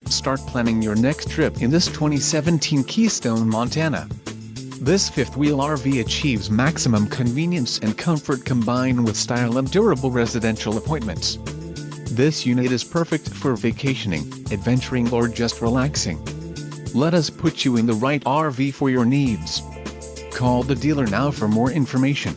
Start planning your next trip in this 2017 Keystone, Montana. This fifth-wheel RV achieves maximum convenience and comfort combined with style and durable residential appointments. This unit is perfect for vacationing, adventuring or just relaxing. Let us put you in the right RV for your needs. Call the dealer now for more information.